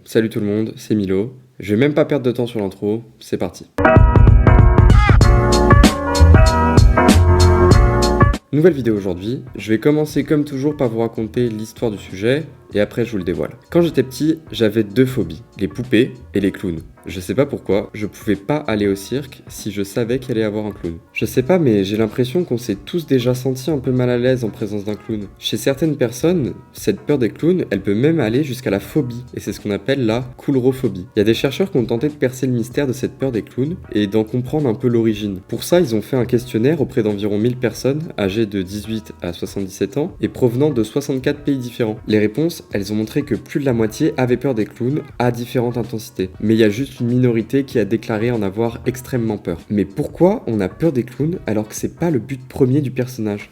Salut tout le monde, c'est Milo. Je vais même pas perdre de temps sur l'intro, c'est parti. Nouvelle vidéo aujourd'hui, je vais commencer comme toujours par vous raconter l'histoire du sujet et après je vous le dévoile. Quand j'étais petit, j'avais deux phobies, les poupées et les clowns. Je sais pas pourquoi, je pouvais pas aller au cirque si je savais qu'il allait y avoir un clown. Je sais pas, mais j'ai l'impression qu'on s'est tous déjà senti un peu mal à l'aise en présence d'un clown. Chez certaines personnes, cette peur des clowns, elle peut même aller jusqu'à la phobie, et c'est ce qu'on appelle la coulrophobie. Il y a des chercheurs qui ont tenté de percer le mystère de cette peur des clowns et d'en comprendre un peu l'origine. Pour ça, ils ont fait un questionnaire auprès d'environ 1000 personnes âgées de 18 à 77 ans et provenant de 64 pays différents. Les réponses, elles ont montré que plus de la moitié avaient peur des clowns à différentes intensités. Mais il y a juste une minorité qui a déclaré en avoir extrêmement peur. Mais pourquoi on a peur des clowns alors que c'est pas le but premier du personnage ?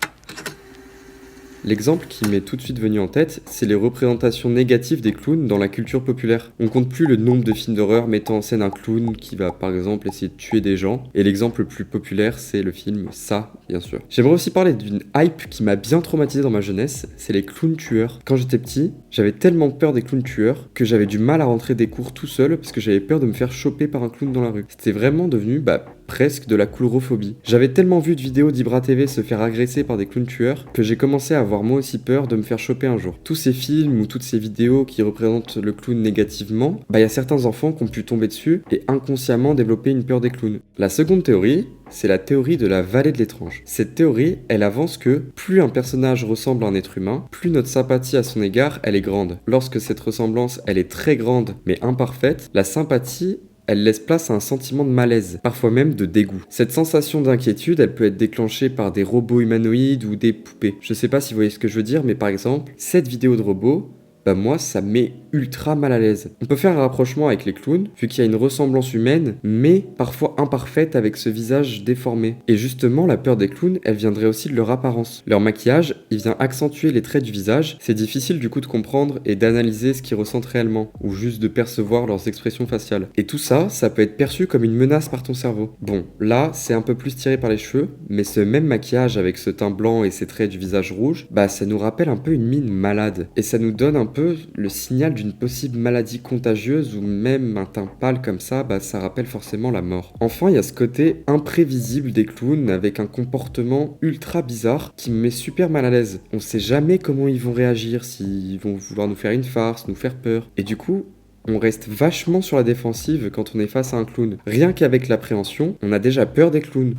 L'exemple qui m'est tout de suite venu en tête, c'est les représentations négatives des clowns dans la culture populaire. On compte plus le nombre de films d'horreur mettant en scène un clown qui va par exemple essayer de tuer des gens, et l'exemple le plus populaire c'est le film Ça, bien sûr. J'aimerais aussi parler d'une hype qui m'a bien traumatisé dans ma jeunesse, c'est les clowns tueurs. Quand j'étais petit, j'avais tellement peur des clowns tueurs que j'avais du mal à rentrer des cours tout seul parce que j'avais peur de me faire choper par un clown dans la rue. C'était vraiment devenu, presque de la coulrophobie. J'avais tellement vu de vidéos d'Ibra TV se faire agresser par des clowns tueurs que j'ai commencé à avoir moi aussi peur de me faire choper un jour. Tous ces films ou toutes ces vidéos qui représentent le clown négativement, il y a certains enfants qui ont pu tomber dessus et inconsciemment développer une peur des clowns. La seconde théorie, c'est la théorie de la vallée de l'étrange. Cette théorie, elle avance que plus un personnage ressemble à un être humain, plus notre sympathie à son égard, elle est grande. Lorsque cette ressemblance, elle est très grande mais imparfaite, la sympathie elle laisse place à un sentiment de malaise, parfois même de dégoût. Cette sensation d'inquiétude, elle peut être déclenchée par des robots humanoïdes ou des poupées. Je sais pas si vous voyez ce que je veux dire, mais par exemple, cette vidéo de robot, moi ça me met ultra mal à l'aise. On peut faire un rapprochement avec les clowns, vu qu'il y a une ressemblance humaine, mais parfois imparfaite avec ce visage déformé. Et justement, la peur des clowns, elle viendrait aussi de leur apparence. Leur maquillage, il vient accentuer les traits du visage, c'est difficile du coup de comprendre et d'analyser ce qu'ils ressentent réellement, ou juste de percevoir leurs expressions faciales. Et tout ça, ça peut être perçu comme une menace par ton cerveau. Bon, là, c'est un peu plus tiré par les cheveux, mais ce même maquillage avec ce teint blanc et ces traits du visage rouge, ça nous rappelle un peu une mine malade. Et ça nous donne un peu le signal d'une possible maladie contagieuse ou même un teint pâle comme ça, ça rappelle forcément la mort. Enfin, il y a ce côté imprévisible des clowns avec un comportement ultra bizarre qui me met super mal à l'aise. On sait jamais comment ils vont réagir, s'ils vont vouloir nous faire une farce, nous faire peur. Et du coup, on reste vachement sur la défensive quand on est face à un clown. Rien qu'avec l'appréhension, on a déjà peur des clowns.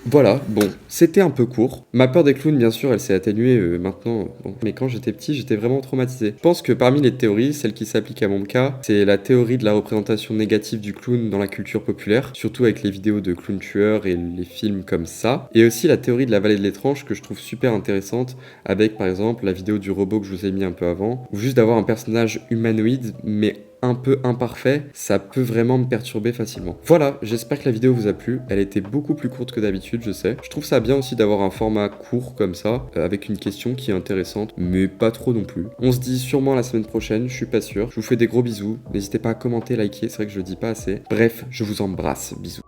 Voilà, bon, c'était un peu court. Ma peur des clowns, bien sûr, elle s'est atténuée maintenant. Mais quand j'étais petit, j'étais vraiment traumatisé. Je pense que parmi les théories, celle qui s'applique à mon cas, c'est la théorie de la représentation négative du clown dans la culture populaire, surtout avec les vidéos de clowns tueurs et les films comme ça. Et aussi la théorie de la vallée de l'étrange que je trouve super intéressante, avec par exemple la vidéo du robot que je vous ai mis un peu avant, ou juste d'avoir un personnage humanoïde, mais un peu imparfait, ça peut vraiment me perturber facilement. Voilà, j'espère que la vidéo vous a plu. Elle était beaucoup plus courte que d'habitude, je sais. Je trouve ça bien aussi d'avoir un format court comme ça, avec une question qui est intéressante, mais pas trop non plus. On se dit sûrement la semaine prochaine, je suis pas sûr. Je vous fais des gros bisous. N'hésitez pas à commenter, liker, c'est vrai que je le dis pas assez. Bref, je vous embrasse. Bisous.